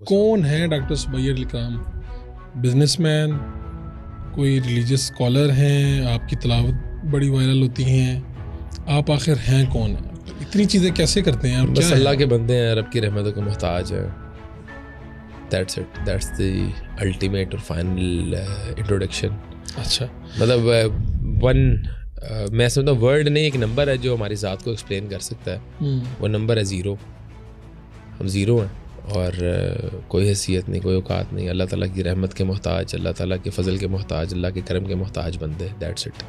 کون ہے ڈاکٹر سبیر علی کام؟ Business man, کوئی ریلیجیس اسکالر ہیں؟ آپ کی تلاوت بڑی وائرل ہوتی ہیں، آپ آخر ہیں کون؟ اتنی چیزیں کیسے کرتے ہیں آپ؟ بس اللہ کے بندے ہیں، رب کی رحمتوں کے محتاج ہیں. That's it. That's the ultimate اور final introduction. اچھا، مطلب میں سمجھتا ہوں ورڈ نہیں، ایک نمبر ہے جو ہماری ذات کو ایکسپلین کر سکتا ہے. وہ نمبر ہے 0. ہم 0 ہیں اور کوئی حیثیت نہیں، کوئی اوقات نہیں. اللہ تعالیٰ کی رحمت کے محتاج، اللہ تعالیٰ کے فضل کے محتاج، اللہ کے کرم کے محتاج بندے. That's it.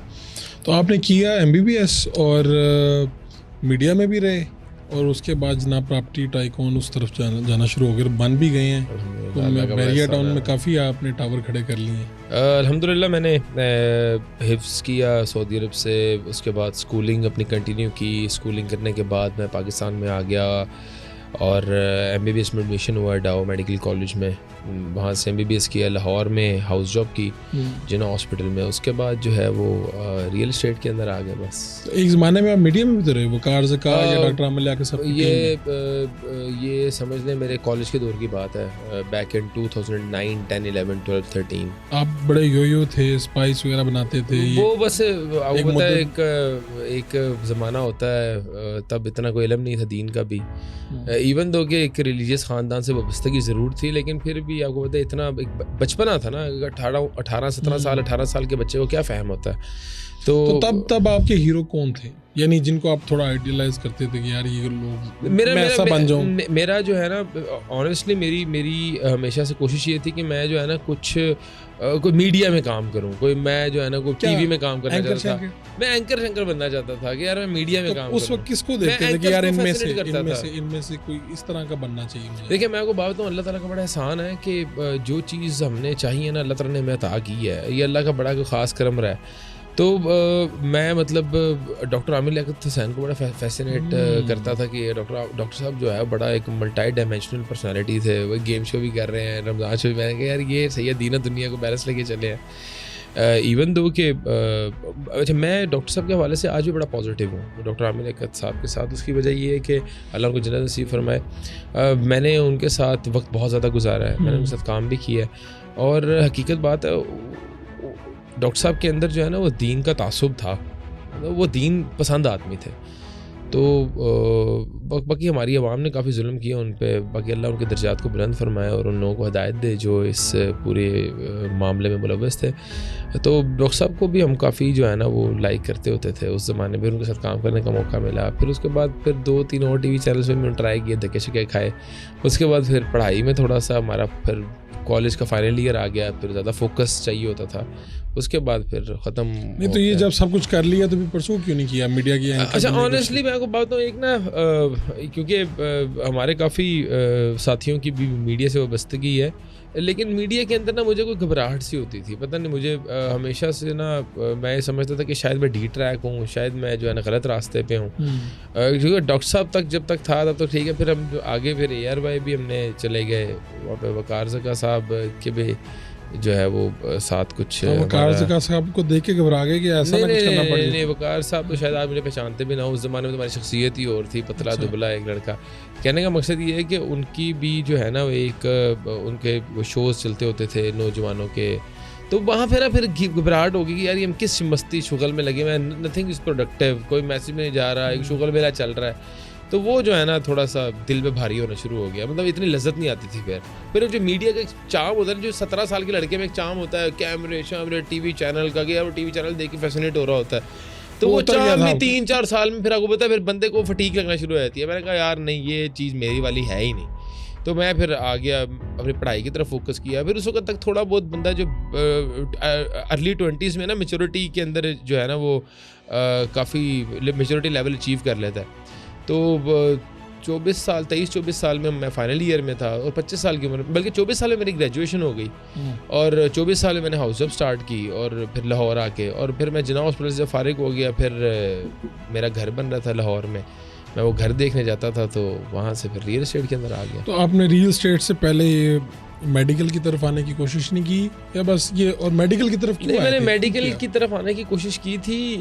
تو آپ نے کیا MBBS اور میڈیا میں بھی رہے، اور اس کے بعد جناب پراپرٹی ٹائکون اس طرف جانا شروع ہو گئے، بن بھی گئے ہیں. بیریا ٹاؤن میں کافی آپ نے ٹاور کھڑے کر لیے ہیں. الحمدللہ میں نے حفظ کیا سعودی عرب سے، اس کے بعد اسکولنگ اپنی کنٹینیو کی. اسکولنگ کرنے کے بعد میں پاکستان میں آ گیا اور MBBS میں ایڈمیشن ہوا ڈاؤ میڈیکل کالج میں. وہاں سے MBBS کیا، لاہور میں ہاؤس جاب کی جنا ہاسپٹل میں. اس کے بعد جو ہے وہ ریئل اسٹیٹ کے اندر آ گئے. بس ایک زمانے میں آپ میڈیا میں بھی تو رہے، وقار زکا یا ڈاکٹر عامر لیاقت صاحب. یہ سمجھ لیں میرے کالج کے دور کی بات ہے، بیک ان 2009 10 11 12 13. آپ بڑے یو تھے، اسپائس وغیرہ بناتے تھے. وہ بس ہوتا ہے ایک زمانہ ہوتا ہے، تب اتنا کوئی علم نہیں تھا دین کا بھی. ایون دو کہ ایک ریلیجیس خاندان سے وابستگی ضرور تھی، لیکن پھر بھی آپ کو پتہ ہے اتنا بچپنا تھا نا. 18 سال کے بچے کو کیا فہم ہوتا ہے. تو تب آپ کے ہیرو کون تھے، یعنی جن کو آپ تھوڑا آئیڈیلائز کرتے تھے کہ یار یہ لوگ میں ایسا بن جاؤں؟ میرا جو ہے نا آنیسٹلی میری ہمیشہ سے کوشش یہ تھی کہ میں جو ہے نا کوئی میڈیا میں کام کروں، کوئی میں جو ہے نا کوئی ٹی وی میں کام کرنا چاہتا تھا. میں اینکر بننا چاہتا تھا کہ یار میں میڈیا میں کام کروں. اس وقت کس کو دیکھتے تھے کہ یار ان میں سے کوئی اس طرح کا بننا چاہیے مجھے؟ دیکھیں میں آپ کو بات بتاؤں، اللہ تعالیٰ کا بڑا احسان ہے کہ جو چیز ہم نے چاہیے نا اللہ تعالیٰ نے ہمیں عطا کی ہے. یہ اللہ کا بڑا کوئی خاص کرم رہا ہے. تو میں مطلب ڈاکٹر عامر لیاقت حسین کو بڑا فیسینیٹ کرتا تھا کہ ڈاکٹر صاحب جو ہے بڑا ایک ملٹائی ڈائمینشنل پرسنالٹی تھے. وہ گیم شو بھی کر رہے ہیں، رمضان شو بھی. میں نے کہا یار یہ صحیح ہے، دین دنیا کو بیلنس لے کے چلے ہیں. ایون دو کہ اچھا میں ڈاکٹر صاحب کے حوالے سے آج بھی بڑا پازیٹیو ہوں ڈاکٹر عامر لیاقت صاحب کے ساتھ. اس کی وجہ یہ ہے کہ اللہ ان کو جنت نصیب فرمائے. میں نے ان کے ساتھ وقت بہت زیادہ گزارا ہے، میں نے ان کے ساتھ کام بھی کیا ہے. اور حقیقت بات ہے ڈاکٹر صاحب کے اندر جو ہے نا وہ دین کا تعصب تھا، وہ دین پسند آدمی تھے. تو باقی ہماری عوام نے کافی ظلم کیا ان پہ، باقی اللہ ان کے درجات کو بلند فرمائے اور ان لوگوں کو ہدایت دے جو اس پورے معاملے میں ملوث تھے. تو ڈاکٹر صاحب کو بھی ہم کافی جو ہے نا وہ لائک کرتے ہوتے تھے اس زمانے میں. ان کے ساتھ کام کرنے کا موقع ملا. پھر اس کے بعد پھر 2-3 اور ٹی وی چینلز میں ٹرائی کیے، دھکے شکے کھائے. اس کے بعد پھر پڑھائی میں تھوڑا سا ہمارا پھر کالج کا فائنل ایئر آ گیا، پھر زیادہ فوکس چاہیے ہوتا تھا. اس کے بعد پھر ختم. نہیں تو یہ جب سب کچھ کر لیا تو پھر پرسو کیوں نہیں کیا میڈیا کی؟ اچھا آنیسٹلی میں آپ کو بات بتاؤں، ایک نا کیونکہ ہمارے کافی ساتھیوں کی بھی میڈیا سے وابستگی ہے، لیکن میڈیا کے اندر نا مجھے کوئی گھبراہٹ سی ہوتی تھی. پتہ نہیں مجھے ہمیشہ سے نا میں یہ سمجھتا تھا کہ شاید میں ڈی ٹریک ہوں، شاید میں جو ہے نا غلط راستے پہ ہوں. کیونکہ ڈاکٹر صاحب تک جب تک تھا تب تو ٹھیک ہے، پھر ہم آگے پھر AR بھائی بھی ہم نے چلے گئے وہاں پہ. وقار زکا صاحب کے بھی جو ہے وہ ساتھ کچھ وقار زکا صاحب کو دیکھ کے گھبرا گئے کہ ایسا نہ کچھ کرنا پڑ جائے. نہیں وقار صاحب تو شاید آپ مجھے پہچانتے بھی نہ ہو. اس زمانے میں تمہاری شخصیت ہی اور تھی، پتلا دبلا ایک لڑکا. کہنے کا مقصد یہ ہے کہ ان کی بھی جو ہے نا ایک ان کے وہ شوز چلتے ہوتے تھے نوجوانوں کے. تو وہاں پھر گھبراہٹ ہوگی کہ یار یہ ہم کس مستی شغل میں لگے ہوئے ہیں، نتھنگ از پروڈکٹیو، کوئی میسج میں جا رہا ہے، ایک شغل میرا چل رہا ہے. تو وہ جو ہے نا تھوڑا سا دل پہ بھاری ہونا شروع ہو گیا. مطلب اتنی لذت نہیں آتی تھی. پھر جو میڈیا کا ایک چام ہوتا ہے، جو 17 سال کے لڑکے میں ایک چام ہوتا ہے کیمرے شامرے ٹی وی چینل کا، کہ وہ ٹی وی چینل دیکھ کے فیسنیٹ ہو رہا ہوتا ہے. تو وہ چام میں 3-4 سال میں پھر آپ کو پتا ہے پھر بندے کو فٹیک لگنا شروع ہو جاتی ہے. میں نے کہا یار نہیں یہ چیز میری والی ہے ہی نہیں. تو میں پھر آ گیا اپنی پڑھائی کی طرف فوکس کیا. پھر اس وقت تک تھوڑا بہت بندہ جو ارلی 20s میں نا میچورٹی کے اندر جو ہے نا وہ کافی میچورٹی لیول اچیو کر لیتا ہے. تو 23-24 سال میں میں فائنل ایئر میں تھا، اور 25 سال کی عمر، بلکہ 24 سال میں میری گریجویشن ہو گئی، اور 24 سال میں میں نے ہاؤس جاب سٹارٹ کی. اور پھر لاہور آ کے، اور پھر میں جناح ہاسپٹل سے فارغ ہو گیا. پھر میرا گھر بن رہا تھا لاہور میں، میں وہ گھر دیکھنے جاتا تھا. تو وہاں سے پھر ریئل اسٹیٹ کے اندر آ گیا. تو آپ نے ریئل اسٹیٹ سے پہلے میڈیکل کی طرف آنے کی کوشش نہیں کی یا بس یہ, اور میڈیکل کی طرف کیوں نہیں, آئے میں نے تھے؟ میڈیکل کی طرف آنے کی کوشش کی تھی,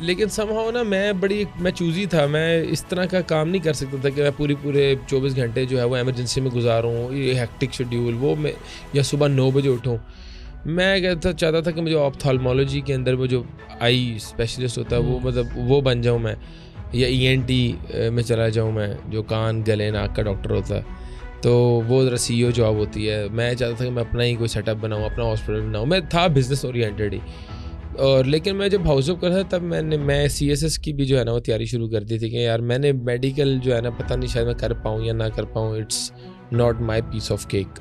لیکن سم ہاؤ نا میں چوزی تھا. میں اس طرح کا کام نہیں کر سکتا تھا کہ میں پورے 24 گھنٹے جو ہے وہ ایمرجنسی میں گزاروں, یہ ہیکٹک شیڈیول وہ میں, یا صبح 9 بجے اٹھوں. میں چاہتا تھا کہ مجھے آپتھالمولوجی کے اندر وہ جو آئی اسپیشلسٹ ہوتا ہے وہ مطلب وہ بن جاؤں میں, یا ENT میں چلا جاؤں میں, جو کان گلے ناک کا ڈاکٹر ہوتا ہے. تو وہ ذرا CEO جاب ہوتی ہے. میں چاہتا تھا کہ میں اپنا ہی کوئی سیٹ اپ بناؤں, اپنا ہاسپٹل بناؤں. میں تھا بزنس اورینٹیڈ ہی, اور لیکن میں جب ہاؤس آف کر تھا تب میں CSS کی بھی جو ہے نا وہ تیاری شروع کر دی تھی کہ یار میں نے میڈیکل جو ہے نا پتہ نہیں شاید میں کر پاؤں یا نہ کر پاؤں, it's not my piece of cake.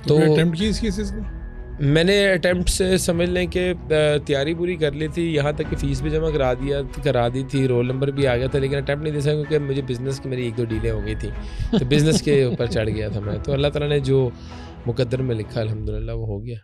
تو اٹیمپٹ کی اس کیسز میں میں نے اٹیمپٹ سے سمجھ لیں کہ تیاری پوری کر لی تھی, یہاں تک کہ فیس بھی جمع کرا دی تھی, رول نمبر بھی آ گیا تھا, لیکن اٹیمپٹ نہیں دے سکا کیونکہ مجھے بزنس کی میری 1-2 ڈیلیں ہو گئی تھیں, تو بزنس کے اوپر چڑھ گیا تھا میں. تو اللہ تعالیٰ نے جو مقدر میں لکھا الحمدللہ وہ ہو گیا.